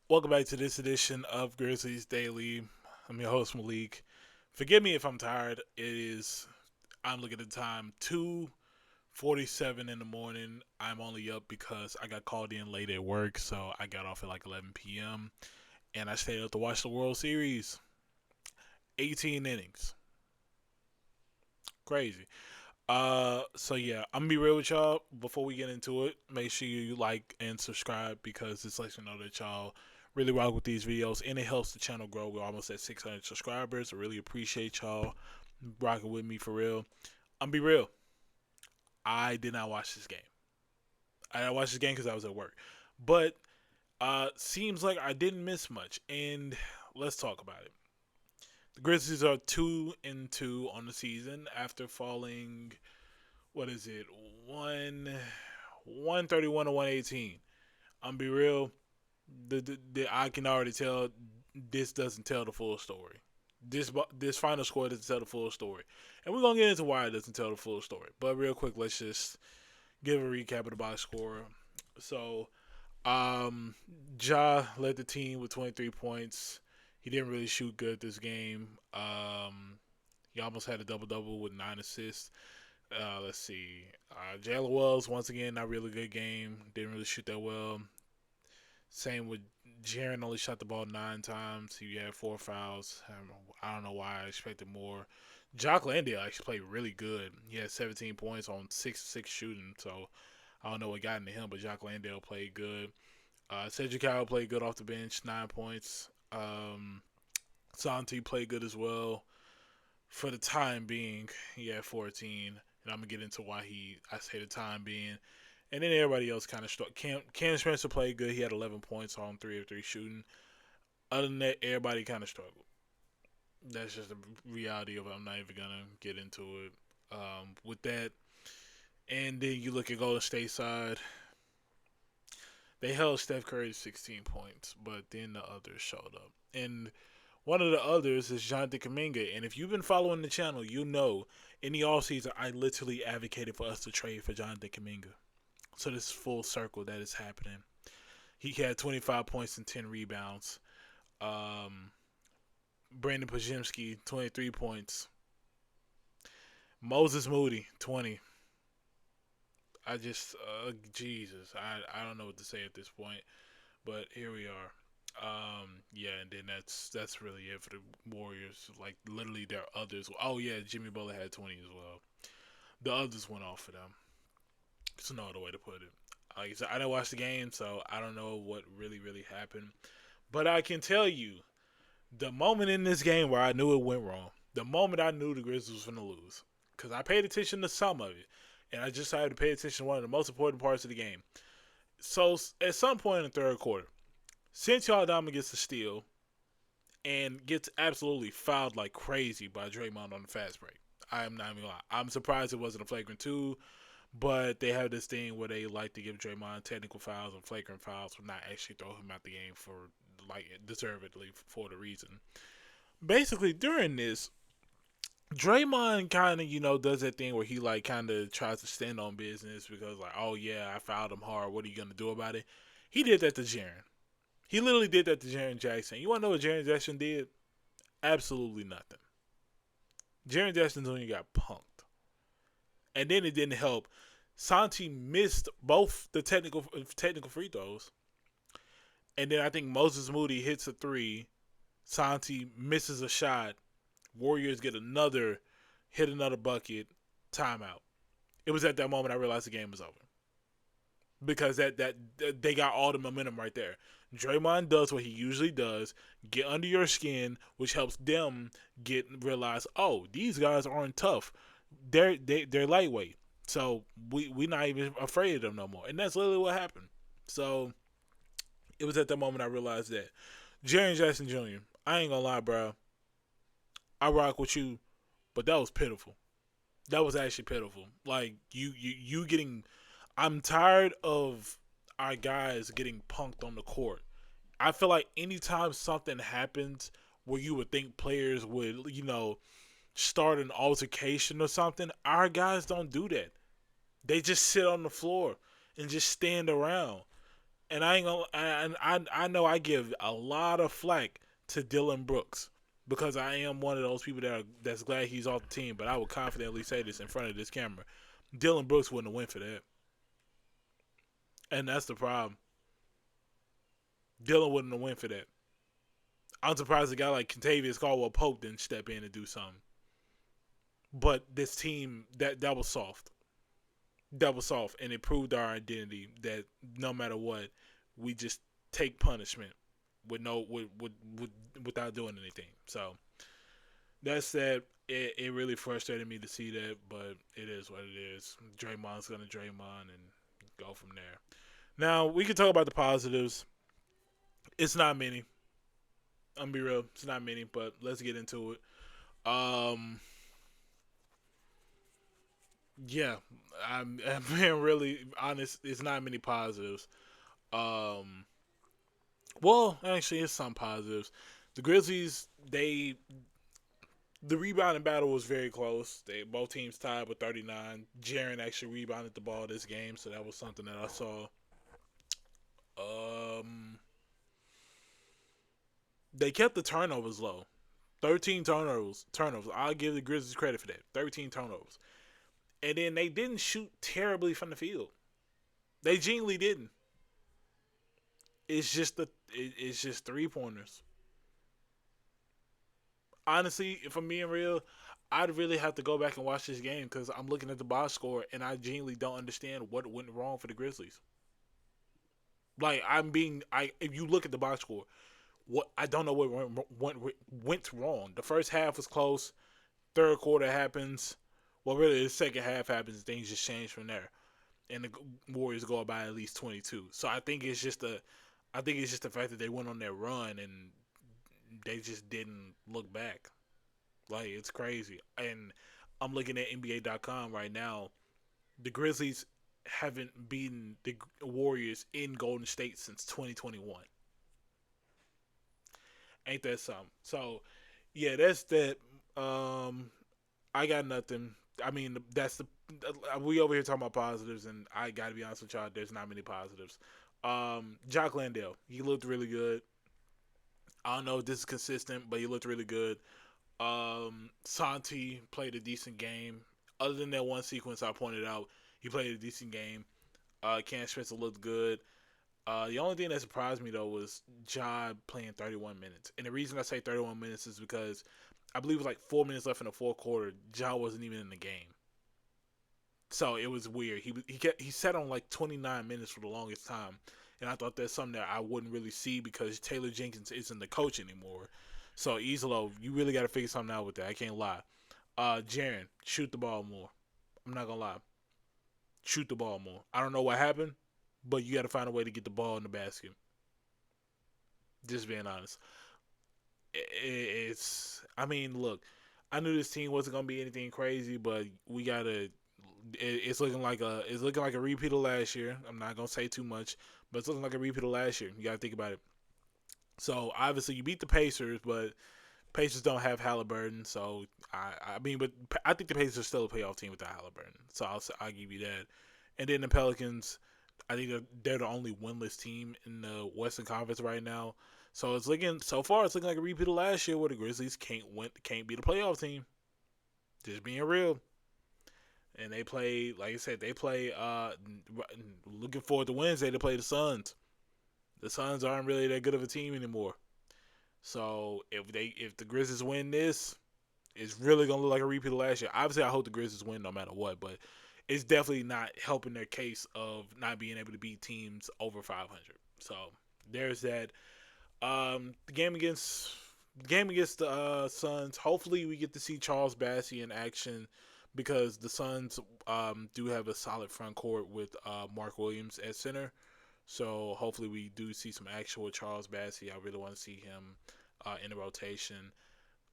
Welcome back to this edition of Grizzlies Daily. I'm your host Malik. Forgive me if I'm tired. I'm looking at the time 2:47 in the morning. I'm only up because I got called in late at work, so I got off at like 11 p.m. and I stayed up to watch the World Series. 18 innings, crazy. So yeah, I'm gonna be real with y'all. Before we get into it, make sure you like and subscribe because this lets you know that y'all really rock with these videos and it helps the channel grow. We're almost at 600 subscribers. I really appreciate y'all rocking with me for real. I'm be real. I did not watch this game. I didn't watch this game because I was at work, but seems like I didn't miss much. And let's talk about it. The Grizzlies are 2-2 on the season after falling. What is it? 131 to 118. I'm be real. I can already tell this doesn't tell the full story. This final score doesn't tell the full story, and we're gonna get into why it doesn't tell the full story. But real quick, let's just give a recap of the box score. So, um, Ja led the team with 23 points. He didn't really shoot good this game. He almost had a double double with 9 assists. Let's see. Jalen Wells once again not really good game. Didn't really shoot that well. Same with Jaren, only shot the ball 9 times. He had 4 fouls. I don't know why I expected more. Jock Landale actually played really good. He had 17 points on 6-6 shooting. So I don't know what got into him, but Jock Landale played good. Cedric Howard played good off the bench, 9 points. Santi played good as well. For the time being, he had 14. And I'm gonna get into why I say the time being. And then everybody else kind of struck. Cam Spencer played good. He had 11 points on 3 of 3 shooting. Other than that, everybody kind of struggled. That's just the reality of it. I'm not even going to get into it with that. And then you look at Golden State side. They held Steph Curry to 16 points, but then the others showed up. And one of the others is Jonathan Kuminga. And if you've been following the channel, you know in the offseason, I literally advocated for us to trade for Jonathan Kuminga. So this full circle that is happening. He had 25 points and 10 rebounds. Um, Brandon Pajemski, 23 points. Moses Moody, 20. Jesus, I don't know what to say at this point, but here we are. Yeah, and then that's really it for the Warriors. Like literally, their others. Oh yeah, Jimmy Butler had 20 as well. The others went off for them. It's no other way to put it. Like I said, I didn't watch the game, so I don't know what really happened. But I can tell you, the moment in this game where I knew it went wrong, the moment I knew the Grizzlies was going to lose, because I paid attention to some of it, and I just decided to pay attention to one of the most important parts of the game. So at some point in the third quarter, Santi Aldama gets a steal and gets absolutely fouled like crazy by Draymond on the fast break. I am not even gonna lie. I'm surprised it wasn't a flagrant two, but they have this thing where they like to give Draymond technical fouls and flagrant fouls for not actually throw him out the game for like deservedly for the reason. Basically, during this, Draymond kind of does that thing where he like kind of tries to stand on business because like, oh yeah, I fouled him hard. What are you gonna do about it? He did that to Jaren. He literally did that to Jaren Jackson. You want to know what Jaren Jackson did? Absolutely nothing. Jaren Jackson only got punked, and then it didn't help. Santi missed both the technical free throws, and then I think Moses Moody hits a three. Santi misses a shot. Warriors get hit another bucket. Timeout. It was at that moment I realized the game was over because that they got all the momentum right there. Draymond does what he usually does, get under your skin, which helps them realize, oh, these guys aren't tough. They're lightweight. So we not even afraid of them no more. And that's literally what happened. So it was at that moment I realized that. Jaren Jackson Jr., I ain't gonna lie, bro. I rock with you, but that was pitiful. That was actually pitiful. Like you getting I'm tired of our guys getting punked on the court. I feel like anytime something happens where you would think players would, start an altercation or something, our guys don't do that. They just sit on the floor and just stand around. And I ain't gonna, and I know I give a lot of flack to Dylan Brooks because I am one of those people that's glad he's off the team. But I would confidently say this in front of this camera: Dylan Brooks wouldn't have went for that, and that's the problem. Dylan wouldn't have went for that. I'm surprised a guy like Contavious Caldwell Pope didn't step in and do something. But this team that was soft. That was soft, and it proved our identity that no matter what, we just take punishment without doing anything. So that said, it really frustrated me to see that, but it is what it is. Draymond's gonna Draymond and go from there. Now we can talk about the positives. It's not many. I'm gonna be real. It's not many, but let's get into it. Um, yeah, I'm being really honest. It's not many positives. Um, well, actually, it's some positives. The Grizzlies, the rebounding battle was very close. They both teams tied with 39. Jaren actually rebounded the ball this game, so that was something that I saw. Um, they kept the turnovers low. 13 turnovers. Turnovers. I'll give the Grizzlies credit for that. 13 turnovers. And then they didn't shoot terribly from the field. They genuinely didn't. It's just 3 pointers. Honestly, if I'm being real, I'd really have to go back and watch this game because I'm looking at the box score and I genuinely don't understand what went wrong for the Grizzlies. Like I if you look at the box score, what I don't know what went wrong. The first half was close. Third quarter happens. Well, really, the second half happens. Things just change from there, and the Warriors go by at least 22. So I think it's just the fact that they went on their run and they just didn't look back. Like it's crazy. And I'm looking at NBA.com right now. The Grizzlies haven't beaten the Warriors in Golden State since 2021. Ain't that something? So yeah, that's that. Um, I got nothing. I mean, that's the we over here talking about positives, and I got to be honest with y'all. There's not many positives. Jock Landale, he looked really good. I don't know if this is consistent, but he looked really good. Santi played a decent game. Other than that one sequence I pointed out, he played a decent game. Cam Spencer looked good. The only thing that surprised me though was Ja playing 31 minutes, and the reason I say 31 minutes is because I believe it was like 4 minutes left in the fourth quarter. Ja wasn't even in the game, so it was weird. He sat on like 29 minutes for the longest time, and I thought that's something that I wouldn't really see because Taylor Jenkins isn't the coach anymore. So Isolo, you really got to figure something out with that. I can't lie. Jaren, shoot the ball more. I'm not gonna lie, shoot the ball more. I don't know what happened, but you got to find a way to get the ball in the basket. Just being honest. It's. I mean, look, I knew this team wasn't gonna be anything crazy, but we gotta. It's looking like a repeat of last year. I'm not gonna say too much, but it's looking like a repeat of last year. You gotta think about it. So obviously you beat the Pacers, but Pacers don't have Halliburton. So I mean, but I think the Pacers are still a playoff team without Halliburton. So I'll give you that. And then the Pelicans, I think they're the only winless team in the Western Conference right now. So it's looking so far. It's looking like a repeat of last year where the Grizzlies can't be the playoff team. Just being real. And they play, like I said, they play. Looking forward to Wednesday to play the Suns. The Suns aren't really that good of a team anymore. So if the Grizzlies win this, it's really gonna look like a repeat of last year. Obviously, I hope the Grizzlies win no matter what, but it's definitely not helping their case of not being able to beat teams over 500. So there's that. The game against the Suns. Hopefully, we get to see Charles Bassey in action because the Suns do have a solid front court with Mark Williams at center. So hopefully, we do see some action with Charles Bassey. I really want to see him in the rotation.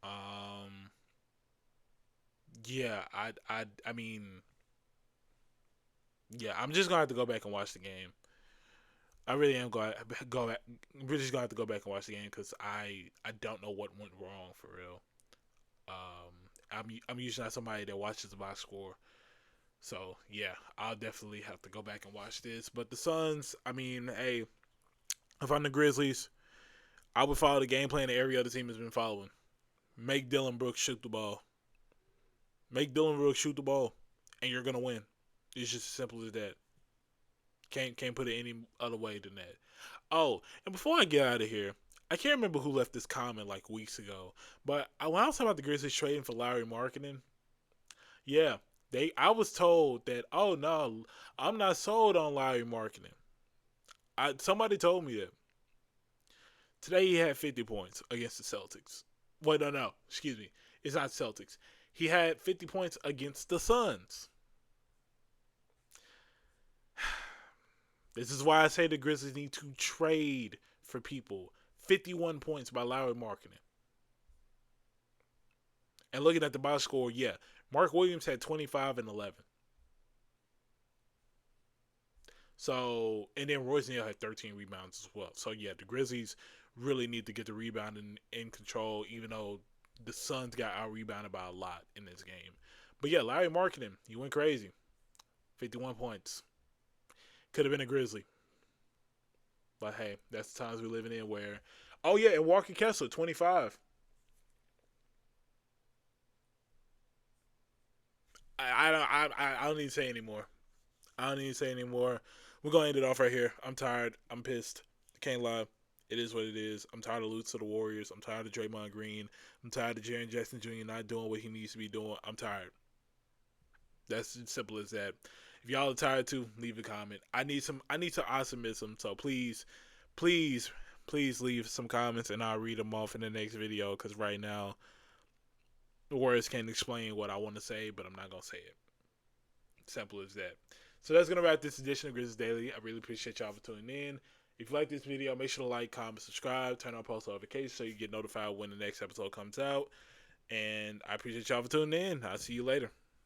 Um, yeah, I mean, yeah, I'm just gonna have to go back and watch the game. I really am going to go. Really just gonna have to go back and watch the game because I don't know what went wrong for real. I'm usually not somebody that watches the box score, so yeah, I'll definitely have to go back and watch this. But the Suns, I mean, hey, If I'm the Grizzlies, I would follow the game plan that every other team has been following. Make Dylan Brooks shoot the ball. Make Dylan Brooks shoot the ball, and you're gonna win. It's just as simple as that. Can't put it any other way than that. Oh, and before I get out of here, I can't remember who left this comment like weeks ago, but when I was talking about the Grizzlies trading for Larry Marketing, yeah, I was told that, oh no, I'm not sold on Larry Marketing. Somebody told me that. Today he had 50 points against the Celtics. Wait, no, excuse me. It's not Celtics. He had 50 points against the Suns. This is why I say the Grizzlies need to trade for people. 51 points by Larry Marketing. And looking at the box score, yeah, Mark Williams had 25 and 11. So, and then Royce Neal had 13 rebounds as well. So, yeah, the Grizzlies really need to get the rebounding in control, even though the Suns got out-rebounded by a lot in this game. But, yeah, Larry Marketing, he went crazy. 51 points. Could have been a Grizzly. But, hey, that's the times we're living in where... Oh, yeah, and Walker Kessler, 25. I don't need to say anymore. I don't need to say anymore. We're going to end it off right here. I'm tired. I'm pissed. I can't lie. It is what it is. I'm tired of losing to the Warriors. I'm tired of Draymond Green. I'm tired of Jaren Jackson Jr. not doing what he needs to be doing. I'm tired. That's as simple as that. If y'all are tired too, leave a comment. I need some optimism. So please leave some comments and I'll read them off in the next video. Because right now, the words can't explain what I want to say, but I'm not gonna say it. Simple as that. So that's going to wrap this edition of Grizzlies Daily. I really appreciate y'all for tuning in. If you like this video, make sure to like, comment, subscribe, turn on post notifications so you get notified when the next episode comes out. And I appreciate y'all for tuning in. I'll see you later.